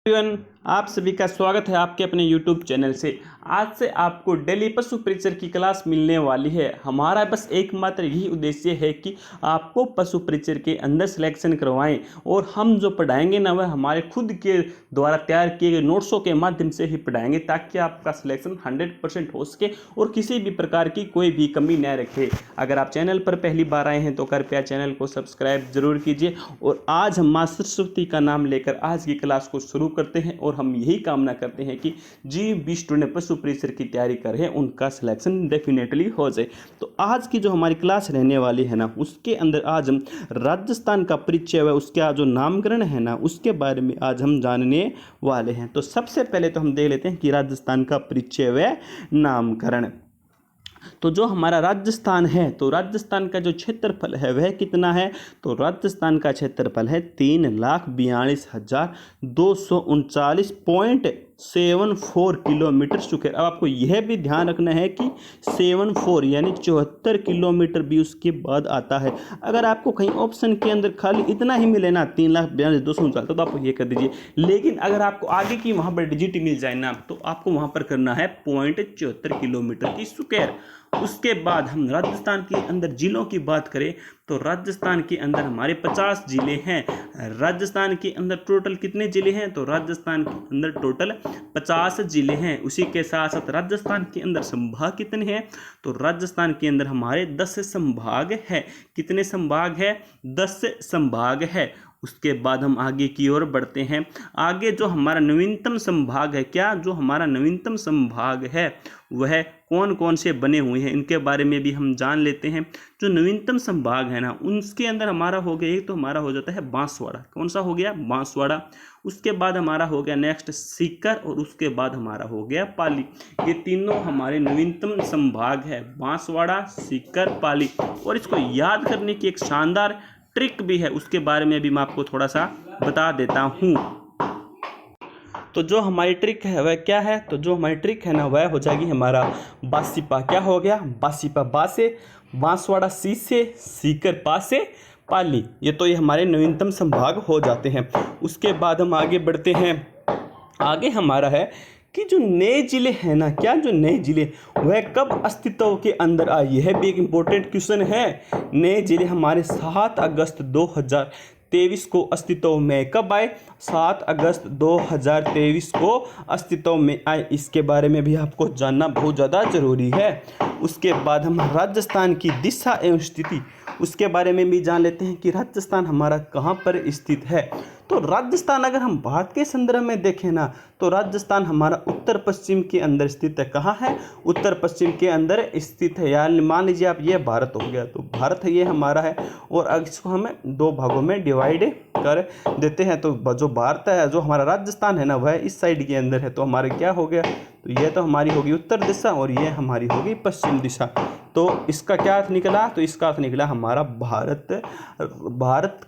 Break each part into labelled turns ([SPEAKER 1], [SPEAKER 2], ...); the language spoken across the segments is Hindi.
[SPEAKER 1] एवरीवन, आप सभी का स्वागत है आपके अपने YouTube चैनल से। आज से आपको डेली पशु परिचर की क्लास मिलने वाली है। हमारा बस एकमात्र यही उद्देश्य है कि आपको पशु परिचर के अंदर सिलेक्शन करवाएं और हम जो पढ़ाएंगे ना वह हमारे खुद के द्वारा तैयार किए गए नोट्सों के माध्यम से ही पढ़ाएंगे ताकि आपका सिलेक्शन 100% हो सके और किसी भी प्रकार की कोई भी कमी न रखे। अगर आप चैनल पर पहली बार आए हैं तो कृपया चैनल को सब्सक्राइब जरूर कीजिए। और आज हम माँ सरस्वती का नाम लेकर आज की क्लास को शुरू करते हैं और हम यही कामना करते हैं कि भी स्टूडेंट पशु परिचर की तैयारी कर रहे हैं उनका सिलेक्शन डेफिनेटली हो जाए। तो आज की जो हमारी क्लास रहने वाली है ना उसके अंदर आज हम राजस्थान का परिचय व उसका जो नामकरण है ना उसके बारे में आज हम जानने वाले हैं। तो सबसे पहले तो हम देख लेते हैं कि राजस्थान का परिचय व नामकरण। तो जो हमारा राजस्थान है तो राजस्थान का जो क्षेत्रफल है वह कितना है? तो राजस्थान का क्षेत्रफल है 3,42,239.74 किलोमीटर स्क्वायर। अब आपको यह भी ध्यान रखना है कि 74 यानी 74 किलोमीटर भी उसके बाद आता है। अगर आपको कहीं ऑप्शन के अंदर खाली इतना ही मिले ना 3,42,239 तो आप ये कर दीजिए, लेकिन अगर आपको आगे की वहाँ पर डिजिट मिल जाए ना तो आपको वहाँ पर करना है 0.74 किलोमीटर की स्क्वायर। उसके बाद हम राजस्थान के अंदर जिलों की बात करें तो राजस्थान के अंदर हमारे 50 जिले हैं। राजस्थान के अंदर टोटल कितने जिले हैं? तो राजस्थान के अंदर टोटल 50 जिले हैं। उसी के साथ साथ राजस्थान के अंदर संभाग कितने हैं? तो राजस्थान के अंदर हमारे 10 संभाग है। कितने संभाग है? 10 संभाग है। उसके बाद हम आगे की ओर बढ़ते हैं। आगे जो हमारा नवीनतम संभाग है, क्या जो हमारा नवीनतम संभाग है वह कौन कौन से बने हुए हैं इनके बारे में भी हम जान लेते हैं। जो नवीनतम संभाग है ना उनके अंदर हमारा हो गया एक तो हमारा हो जाता है बांसवाड़ा। कौन सा हो गया? बांसवाड़ा। उसके बाद हमारा हो गया नेक्स्ट सीकर और उसके बाद हमारा हो गया पाली। ये तीनों हमारे नवीनतम संभाग है, बांसवाड़ा, सीकर, पाली। और इसको याद करने की एक शानदार ट्रिक भी है, उसके बारे में भी मैं आपको थोड़ा सा बता देता हूँ। तो जो हमारी ट्रिक है वह क्या है? तो जो हमारी ट्रिक है ना वह हो जाएगी हमारा बासिपा। क्या हो गया? बासिपा बा से, बांसवाड़ा सी से, सीकर पा से, पाली। ये हमारे नवीनतम संभाग हो जाते हैं। उसके बाद हम आगे बढ़ते हैं। आगे हमारा है कि जो नए जिले हैं ना, क्या जो नए जिले वह कब अस्तित्व के अंदर आए? यह भी एक इम्पोर्टेंट क्वेश्चन है। नए जिले हमारे 7 अगस्त 2023 को अस्तित्व में कब आए? 7 अगस्त 2023 को अस्तित्व में आए। इसके बारे में भी आपको जानना बहुत ज़्यादा जरूरी है। उसके बाद हम राजस्थान की दिशा एवं स्थिति उसके बारे में भी जान लेते हैं कि राजस्थान हमारा कहाँ पर स्थित है। तो राजस्थान अगर हम भारत के संदर्भ में देखें ना तो राजस्थान हमारा उत्तर पश्चिम के अंदर स्थित है। कहाँ है? उत्तर पश्चिम के अंदर स्थित है। यार मान लीजिए आप ये भारत हो गया तो भारत है ये हमारा है और अब इसको हमें 2 भागों में डिवाइड कर देते हैं। तो जो भारत है, जो हमारा राजस्थान है ना वह इस साइड के अंदर है। तो हमारे क्या हो गया? तो ये तो हमारी होगी उत्तर दिशा और ये हमारी होगी पश्चिम दिशा। तो इसका क्या अर्थ निकला? तो इसका अर्थ निकला हमारा भारत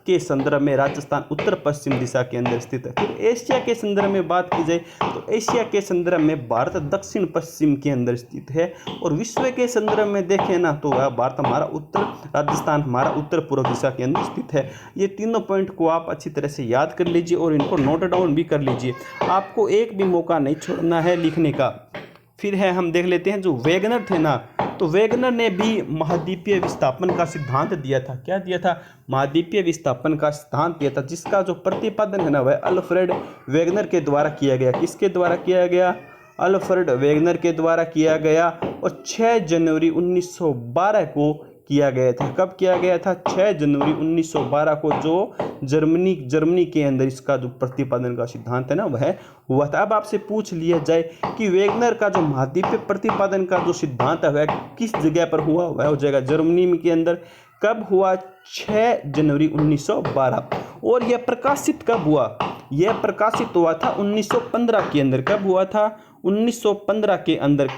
[SPEAKER 1] के संदर्भ में राजस्थान उत्तर पश्चिम दिशा के अंदर स्थित है। फिर एशिया के संदर्भ में बात की जाए तो एशिया के संदर्भ में भारत दक्षिण पश्चिम के अंदर स्थित है। और विश्व के संदर्भ में देखें ना तो वह भारत हमारा राजस्थान हमारा उत्तर पूर्व दिशा के अंदर स्थित है। ये तीनों पॉइंट को आप अच्छी तरह से याद कर लीजिए और इनको नोट डाउन भी कर लीजिए। आपको एक भी मौका नहीं छोड़ना है लिखने का। फिर है हम देख लेते हैं जो वेगनर थे ना, तो वेगनर ने भी महाद्वीपीय विस्थापन का सिद्धांत दिया था। क्या दिया था? महाद्वीपीय विस्थापन का सिद्धांत दिया था, जिसका जो प्रतिपादन है ना वह अल्फ्रेड वेगनर के द्वारा किया गया। किसके द्वारा किया गया? अल्फ्रेड वेगनर के द्वारा किया गया और 6 जनवरी 1912 को किया गया था। कब किया गया था? 6 जनवरी 1912 को जो जर्मनी के अंदर इसका जो प्रतिपादन का सिद्धांत है ना वह हुआ था। अब आपसे पूछ लिया जाए कि वेगनर का जो महाद्वीपीय प्रतिपादन का जो सिद्धांत है वह किस जगह पर हुआ? वह हो जाएगा जर्मनी के अंदर। कब हुआ? 6 जनवरी 1912। और यह प्रकाशित कब हुआ? यह प्रकाशित हुआ था 1915 के अंदर। कब हुआ था? 1915 के अंदर।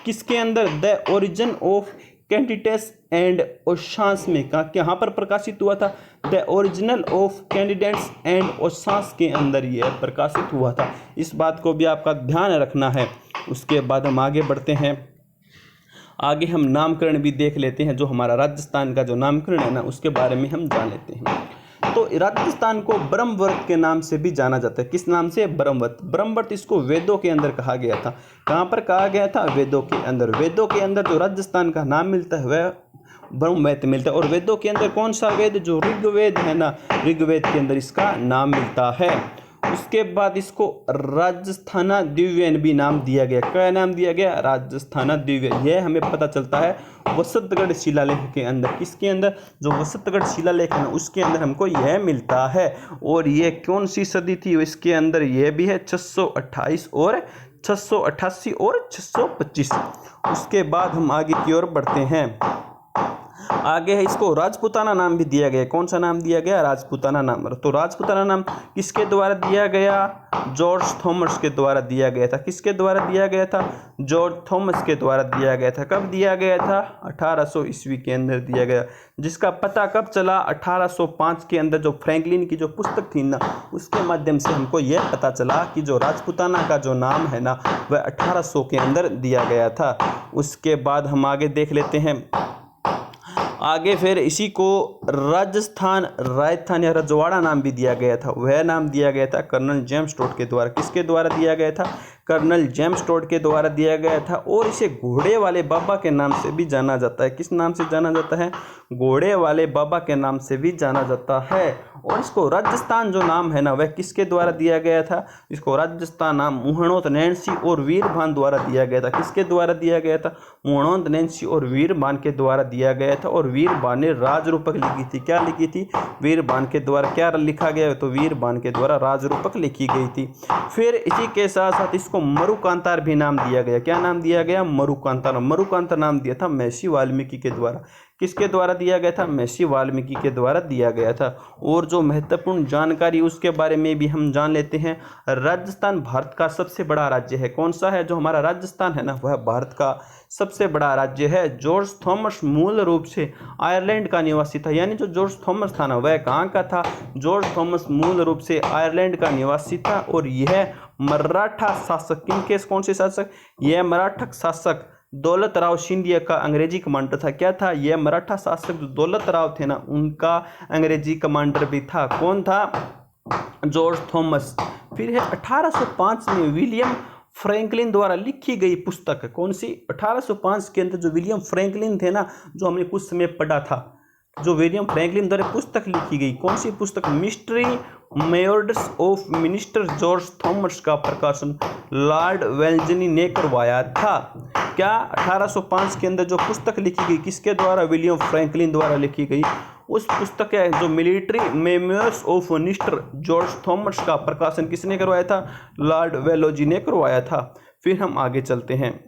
[SPEAKER 1] किसके अंदर? The origin of candidates and oceans में कहाँ पर प्रकाशित हुआ था? The original of candidates and oceans के अंदर यह प्रकाशित हुआ था। इस बात को भी आपका ध्यान रखना है। उसके बाद हम आगे बढ़ते हैं। आगे हम नामकरण भी देख लेते हैं। जो हमारा राजस्थान का जो नामकरण है ना उसके बारे में हम जान लेते हैं। तो राजस्थान को ब्रह्मवर्त के नाम से भी जाना जाता है। किस नाम से? ब्रह्मवर्त। ब्रह्मवर्त इसको वेदों के अंदर कहा गया था। कहाँ पर कहा गया था? वेदों के अंदर। वेदों के अंदर जो राजस्थान का नाम मिलता है वह ब्रह्मवेद मिलता है। और वेदों के अंदर कौन सा वेद? जो ऋग्वेद है ना, ऋग्वेद के अंदर इसका नाम मिलता है। उसके बाद इसको राजस्थाना दिव्यन भी नाम दिया गया। क्या नाम दिया गया? राजस्थाना दिव्य। यह हमें पता चलता है वसंतगढ़ शिलालेख के अंदर। किसके अंदर? जो वसंतगढ़ शिलालेख है ना, उसके अंदर हमको यह मिलता है। और ये कौन सी सदी थी? इसके अंदर यह भी है 628 और 688 और 625। उसके बाद हम आगे की ओर बढ़ते हैं। आगे है इसको राजपूताना नाम भी दिया गया। कौन सा नाम दिया गया? राजपूताना नाम। तो राजपूताना नाम किसके द्वारा दिया गया? जॉर्ज थॉमस के द्वारा दिया गया था। किसके द्वारा दिया गया था? जॉर्ज थॉमस के द्वारा दिया गया था। कब दिया गया था? 1800 ईस्वी के अंदर दिया गया। जिसका पता कब चला? 1805 के अंदर जो फ्रैंकलिन की जो पुस्तक थी ना, उसके माध्यम से हमको यह पता चला कि जो राजपूताना का जो नाम है ना, वह 1800 के अंदर दिया गया था। उसके बाद हम आगे देख लेते हैं। आगे फिर इसी को राजस्थान, राजस्थान या रजवाड़ा नाम भी दिया गया था। वह नाम दिया गया था कर्नल जेम्स टोड के द्वारा। किसके द्वारा दिया गया था? कर्नल जेम्स टोड के द्वारा दिया गया था। और इसे घोड़े वाले बाबा के नाम से भी जाना जाता है। किस नाम से जाना जाता है? घोड़े वाले बाबा के नाम से भी जाना जाता है। और इसको राजस्थान जो नाम है ना, वह किसके द्वारा दिया गया था? इसको राजस्थान नाम मुहणोत नैन्सी और वीरभान द्वारा दिया गया था। किसके द्वारा दिया गया था? मुहणोत नैन्सी और वीरभान के द्वारा दिया गया था। और वीरभान ने राजरूपक लिखी थी। क्या लिखी थी? वीरभान के द्वारा क्या लिखा गया? तो वीरभान के द्वारा राजरूपक लिखी गई थी। फिर इसी के साथ साथ इसको मरुकांतार भी नाम दिया गया। क्या नाम दिया गया? मरुकांतार। मरुकांतार नाम दिया था महर्षि वाल्मीकि के द्वारा। किसके द्वारा दिया गया था? महर्षि वाल्मीकि के द्वारा दिया गया था। और जो महत्वपूर्ण जानकारी उसके बारे में भी हम जान लेते हैं। राजस्थान भारत का सबसे बड़ा राज्य है। कौन सा है? जो हमारा राजस्थान है ना, वह भारत का सबसे बड़ा राज्य है। जॉर्ज थॉमस मूल रूप से आयरलैंड का निवासी था। यानी जो जॉर्ज थॉमस था ना, वह कहाँ का था? जॉर्ज थॉमस मूल रूप से आयरलैंड का निवासी था। और यह मराठा शासक, किनके कौन से शासक? यह मराठा शासक दौलत राव सिंधिया का अंग्रेजी कमांडर था। क्या था? यह मराठा शासक जो दौलत राव थे ना, उनका अंग्रेजी कमांडर भी था। कौन था? George Thomas. फिर है 1805 में विलियम फ्रैंकलिन द्वारा लिखी गई पुस्तक। कौन सी? 1805 के अंदर जो विलियम फ्रैंकलिन थे ना, जो हमने कुछ समय पढ़ा था, जो विलियम फ्रैंकलिन द्वारा पुस्तक लिखी गई। कौन सी पुस्तक? Mystery methods of minister George Thomas का प्रकाशन लॉर्ड वेल्जनी ने करवाया था। क्या? 1805 के अंदर जो पुस्तक लिखी गई, किसके द्वारा? विलियम फ्रैंकलिन द्वारा लिखी गई। उस पुस्तक है जो military memoirs of minister George Thomas का प्रकाशन किसने करवाया था? लॉर्ड वेलोजी ने करवाया था। फिर हम आगे चलते हैं।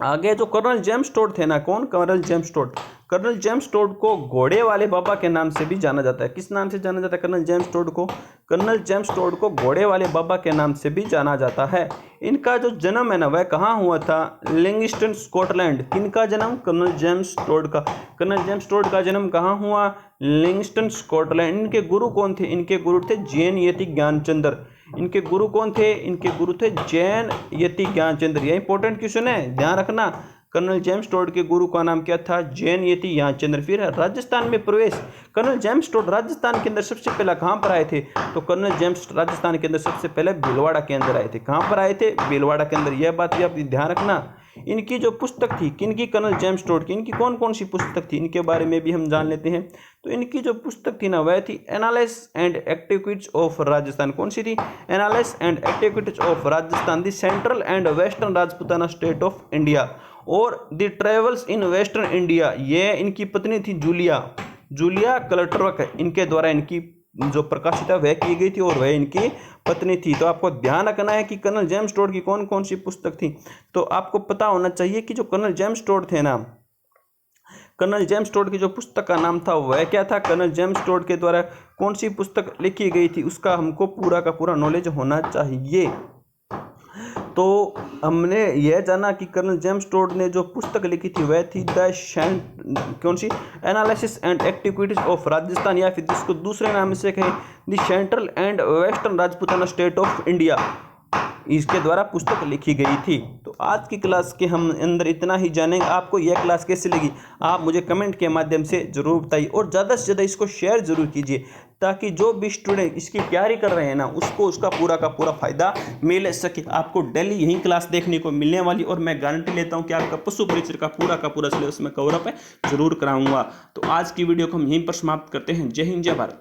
[SPEAKER 1] आगे जो कर्नल जेम्स टोड थे ना, कौन? Colonel James Tod. Colonel James Tod को घोड़े वाले बाबा के नाम से भी जाना जाता है। किस नाम से जाना जाता है कर्नल जेम्स टोड को? कर्नल जेम्स टोड को घोड़े वाले बाबा के नाम से भी जाना जाता है। इनका जो जन्म है ना, वह कहाँ हुआ था? Livingstone, Scotland. किनका जन्म? कर्नल जेम्स टोड का। कर्नल जेम्स टोड का जन्म कहाँ हुआ? Livingstone, Scotland. इनके गुरु कौन थे? इनके गुरु थे जैन यति ज्ञानचंद्र। इनके गुरु कौन थे? इनके गुरु थे जैन यति ज्ञानचंद्र। यह इंपॉर्टेंट क्वेश्चन है, ध्यान रखना। कर्नल जेम्स टोड के गुरु का नाम क्या था? जैन यति ज्ञानचंद्र। फिर राजस्थान में प्रवेश। कर्नल जेम्स टोड राजस्थान के अंदर सबसे पहले कहाँ पर आए थे? तो कर्नल जेम्स राजस्थान के अंदर सबसे पहले भीलवाड़ा के अंदर आए थे। कहाँ पर आए थे? भीलवाड़ा के अंदर। यह बात भी आप ध्यान रखना। इनकी जो पुस्तक थी, किनकी? कर्नल जेम्स टोड की। इनकी कौन कौन सी पुस्तक थी, इनके बारे में भी हम जान लेते हैं। तो इनकी जो पुस्तक थी ना, वह थी analysis and activities of Rajasthan. कौन सी थी? Analysis and activities of Rajasthan, the central and western Rajputana state of India और the travels in western India. ये इनकी पत्नी थी जूलिया क्लटरवर्क। इनके द्वारा इनकी जो प्रकाशित वह की गई थी और वह इनकी पत्नी थी। तो आपको ध्यान रखना है कि कर्नल जेम्स टोड की कौन कौन सी पुस्तक थी। तो आपको पता होना चाहिए कि जो कर्नल जेम्स टोड थे ना, कर्नल जेम्स टोड की जो पुस्तक का नाम था वह क्या था? कर्नल जेम्स टोड के द्वारा कौन सी पुस्तक लिखी गई थी, उसका हमको पूरा का पूरा नॉलेज होना चाहिए। तो हमने यह जाना कि कर्नल जेम्स टोड ने जो पुस्तक लिखी थी वह थी कौन सी? Analysis and activities of Rajasthan, या फिर जिसको दूसरे नाम से कहें the central and western Rajputana state of India, इसके द्वारा पुस्तक लिखी गई थी। तो आज की क्लास के हम अंदर इतना ही जानेंगे। आपको यह क्लास कैसी लगी आप मुझे कमेंट के माध्यम से ज़रूर बताइए और ज़्यादा से ज़्यादा इसको शेयर ज़रूर कीजिए, ताकि जो भी स्टूडेंट इसकी तैयारी कर रहे हैं ना उसको उसका पूरा का पूरा फायदा मिल सके। आपको डेली यही क्लास देखने को मिलने वाली और मैं गारंटी लेता हूं कि आपका पशु परिचय का पूरा सिलेबस में कवर अप जरूर कराऊंगा। तो आज की वीडियो को हम यहीं पर समाप्त करते हैं। जय हिंद, जय भारत।